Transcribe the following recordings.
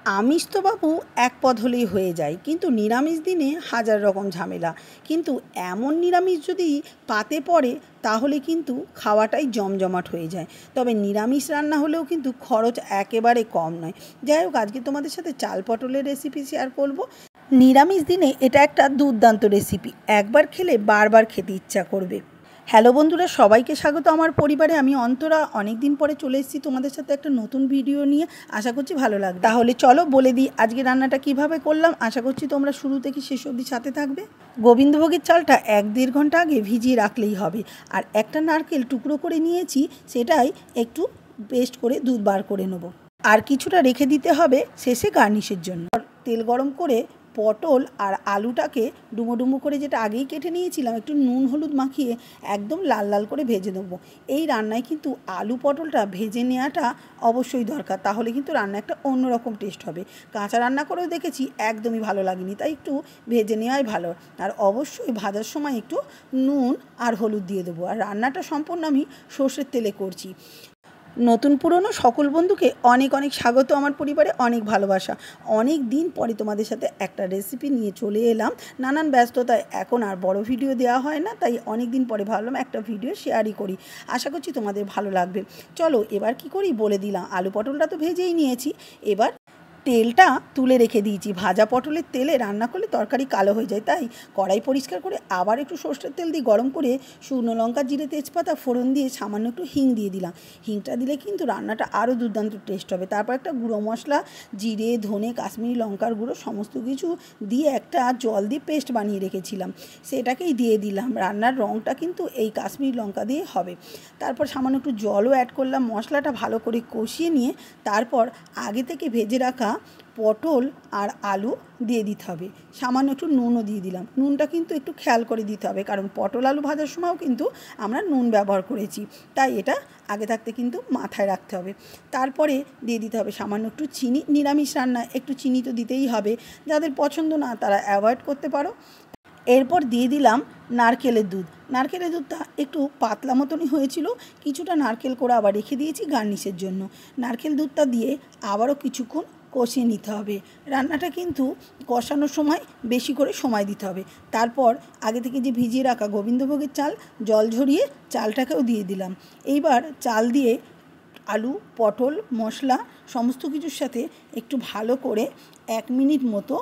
আমিষ তো বাবু এক পদ হলেই হয়ে যায়, কিন্তু নিরামিষ দিনে হাজার রকম ঝামেলা। কিন্তু এমন নিরামিষ যদি পাতে পড়ে তাহলে কিন্তু খাওয়াটাই জমজমাট হয়ে যায়। তবে নিরামিষ রান্না হলেও কিন্তু খরচ একেবারে কম নয়। যাই হোক, আজকে তোমাদের সাথে চাল পটলের রেসিপি শেয়ার করব। নিরামিষ দিনে এটা একটা দুর্দান্ত রেসিপি, একবার খেলে বারবার খেতে ইচ্ছা করবে। হ্যালো বন্ধুরা, সবাইকে স্বাগত আমার পরিবারে। আমি অন্তরা অনেক দিন পরে চলে এসেছি তোমাদের সাথে একটা নতুন ভিডিও নিয়ে। আশা করছি ভালো লাগবে। তাহলে চলো বলে দিই আজকে রান্নাটা কিভাবে করলাম। আশা করছি তোমরা শুরু থেকে শেষ অবধি সাথে থাকবে। গোবিন্দভোগের চালটা 1-1.5 ঘন্টা আগে ভিজিয়ে রাখলেই হবে। আর একটা নারকেল টুকরো করে নিয়েছি, সেটাই একটু পেস্ট করে দুধ বার করে নেব। আর কিছুটা রেখে দিতে হবে শেষে গার্নিশের জন্য। তেল গরম করে পটল আর আলুটাকে ডুমো ডুমো করে, যেটা আগেই কেটে নিয়েছিলাম, একটু নুন হলুদ মাখিয়ে একদম লাল লাল করে ভেজে নেবো। এই রান্নায় কিন্তু আলু পটলটা ভেজে নেওয়াটা অবশ্যই দরকার, তাহলে কিন্তু রান্না একটা অন্যরকম টেস্ট হবে। কাঁচা রান্না করেও দেখেছি একদমই ভালো লাগেনি, তাই একটু ভেজে নেওয়াই ভালো। আর অবশ্যই ভাজার সময় একটু নুন আর হলুদ দিয়ে দেবো। আর রান্নাটা সম্পূর্ণ আমি সর্ষের তেলে করছি। নতুন পুরনো সকল বন্ধুকে অনেক অনেক স্বাগত আমার পরিবারে, অনেক ভালোবাসা। অনেক দিন পরে তোমাদের সাথে একটা রেসিপি নিয়ে চলে এলাম। নানান ব্যস্ততায় এখন আর বড় ভিডিও দেওয়া হয় না, তাই অনেক দিন পরে ভাবলাম একটা ভিডিও শেয়ারই করি। আশা করছি তোমাদের ভালো লাগবে। চলো এবার কি করি বলে দিলাম। আলু পটলটা তো ভেজেই নিয়েছি, এবার তেলটা তুলে রেখে দিয়েছি। ভাজা পটলের তেলে রান্না করলে তরকারি কালো হয়ে যায়, তাই কড়াই পরিষ্কার করে আবার একটু সর্ষের তেল দিয়ে গরম করে শুকনো লঙ্কা জিরে তেজপাতা ফোড়ন দিয়ে সামান্য একটু হিং দিয়ে দিলাম। হিংটা দিলে কিন্তু রান্নাটা আরও দুর্দান্ত টেস্ট হবে। তারপর একটা গুঁড়ো মশলা, জিরে ধনে কাশ্মীরি লঙ্কার গুঁড়ো সমস্ত কিছু দিয়ে একটা জল দিয়ে পেস্ট বানিয়ে রেখেছিলাম, সেটাকেই দিয়ে দিলাম। রান্নার রঙটা কিন্তু এই কাশ্মীরি লঙ্কা দিয়ে হবে। তারপর সামান্য একটু জলও অ্যাড করলাম। মশলাটা ভালো করে কষিয়ে নিয়ে তারপর আগে থেকে ভেজে রাখা পটল আর আলু দিয়ে দিতে হবে। সামান্য একটু নুনও দিয়ে দিলাম। নুনটা কিন্তু একটু খেয়াল করে দিতে হবে, কারণ পটল আলু ভাজার সময়ও কিন্তু আমরা নুন ব্যবহার করেছি, তাই এটা আগে থাকতে কিন্তু মাথায় রাখতে হবে। তারপরে দিয়ে দিতে হবে সামান্য একটু চিনি। নিরামিষ রান্নায় একটু চিনি তো দিতেই হবে, যাদের পছন্দ না তারা অ্যাভয়েড করতে পারো। এরপর দিয়ে দিলাম নারকেলের দুধ। নারকেলের দুধটা একটু পাতলা মতনই হয়েছিল, কিছুটা নারকেল করে আবার রেখে দিয়েছি গার্নিশের জন্য। নারকেল দুধটা দিয়ে আবারও কিছুক্ষণ কষিয়ে নিতে হবে। রান্নাটা কিন্তু কষানোর সময় বেশি করে সময় দিতে হবে। তারপর আগে থেকে যে ভিজিয়ে রাখা গোবিন্দভোগের চাল, জল ঝরিয়ে চালটাকেও দিয়ে দিলাম। এইবার চাল দিয়ে আলু পটল মশলা সমস্ত কিছুর সাথে একটু ভালো করে 1 মিনিট মতো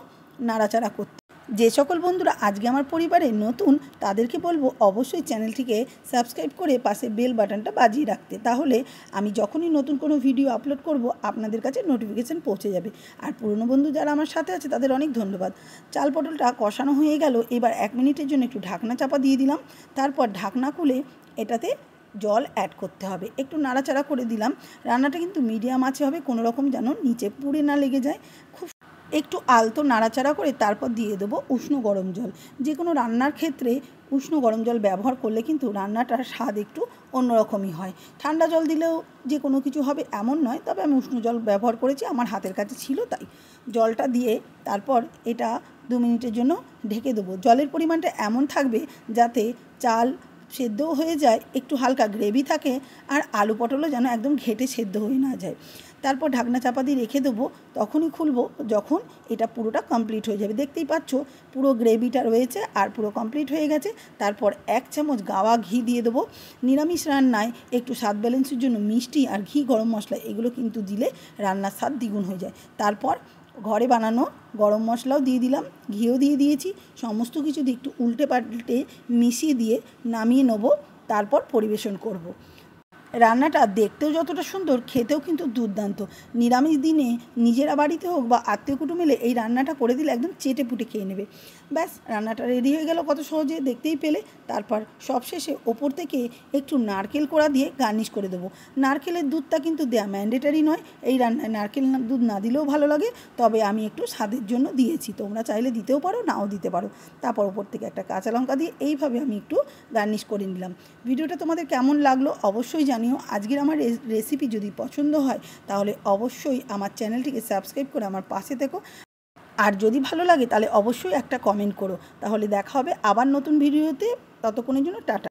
নাড়াচাড়া করতে। যে সকল বন্ধুরা আজকে আমার পরিবারে নতুন, তাদেরকে বলবো অবশ্যই চ্যানেলটিকে সাবস্ক্রাইব করে পাশে বেল বাটনটা বাজিয়ে রাখতে, তাহলে আমি যখনই নতুন কোনো ভিডিও আপলোড করব আপনাদের কাছে নোটিফিকেশান পৌঁছে যাবে। আর পুরনো বন্ধু যারা আমার সাথে আছে তাদের অনেক ধন্যবাদ। চাল পটলটা কষানো হয়ে গেল, এবার 1 মিনিটের জন্য একটু ঢাকনা চাপা দিয়ে দিলাম। তারপর ঢাকনা খুলে এটাতে জল অ্যাড করতে হবে। একটু নাড়াচাড়া করে দিলাম। রান্নাটা কিন্তু মিডিয়াম আঁচে হবে, কোনো রকম যেন নিচে পুড়ে না লেগে যায়। খুব একটু আলতো নাড়াচাড়া করে তারপর দিয়ে দেবো উষ্ণ গরম জল। যে কোনো রান্নার ক্ষেত্রে উষ্ণ গরম জল ব্যবহার করলে কিন্তু রান্নাটার স্বাদ একটু অন্যরকমই হয়। ঠান্ডা জল দিলেও যে কোনো কিছু হবে এমন নয়, তবে আমি উষ্ণ জল ব্যবহার করেছি, আমার হাতের কাছে ছিল তাই। জলটা দিয়ে তারপর এটা 2 মিনিটের জন্য ঢেকে দেবো। জলের পরিমাণটা এমন থাকবে যাতে চাল সেদ্ধও হয়ে যায়, একটু হালকা গ্রেভি থাকে, আর আলু পটলও যেন একদম ঘেটে সেদ্ধ হয়ে না যায়। তারপর ঢাকনা চাপা দিয়ে রেখে দেবো। তখনই খুলবো যখন এটা পুরোটা কমপ্লিট হয়ে যাবে। দেখতেই পাচ্ছ পুরো গ্রেভিটা রয়েছে আর পুরো কমপ্লিট হয়ে গেছে। তারপর 1 চামচ গাওয়া ঘি দিয়ে দেবো। নিরামিষ রান্নায় একটু স্বাদ ব্যালেন্সের জন্য মিষ্টি আর ঘি গরম মশলা এগুলো কিন্তু দিলে রান্নার স্বাদ দ্বিগুণ হয়ে যায়। তারপর ঘরে বানানো গরম মশলাও দিয়ে দিলাম, ঘিও দিয়ে দিয়েছি। সমস্ত কিছু দিয়ে একটু উল্টে পাল্টে মিশিয়ে দিয়ে নামিয়ে নেবো। তারপর পরিবেশন করব। রান্নাটা দেখতেও যতটা সুন্দর, খেতেও কিন্তু দুর্দান্ত। নিরামিষ দিনে নিজেরা বাড়িতে হোক বা আত্মীয় কুটুম এলে এই রান্নাটা করে দিলে একদম চেটে পুটে খেয়ে নেবে। ব্যাস, রান্নাটা রেডি হয়ে গেল কত সহজে, দেখতেই পেলে। তারপর সবশেষে ওপর থেকে একটু নারকেল কোড়া দিয়ে গার্নিশ করে দেবো। নারকেলের দুধটা কিন্তু দেওয়া ম্যান্ডেটারি নয়, এই রান্নায় নারকেল দুধ না দিলেও ভালো লাগে, তবে আমি একটু স্বাদের জন্য দিয়েছি। তোমরা চাইলে দিতেও পারো, নাও দিতে পারো। তারপর ওপর থেকে একটা কাঁচা লঙ্কা দিয়ে এইভাবে আমি একটু গার্নিশ করে নিলাম। ভিডিওটা তোমাদের কেমন লাগলো অবশ্যই জানিও। আজকের আমার রেসিপি যদি পছন্দ হয় তাহলে অবশ্যই আমার চ্যানেলটিকে সাবস্ক্রাইব করে আমার পাশে থেকো। আর যদি ভালো লাগে তাহলে অবশ্যই একটা কমেন্ট করো। তাহলে দেখা হবে আবার নতুন ভিডিওতে, ততক্ষণের জন্য টাটা।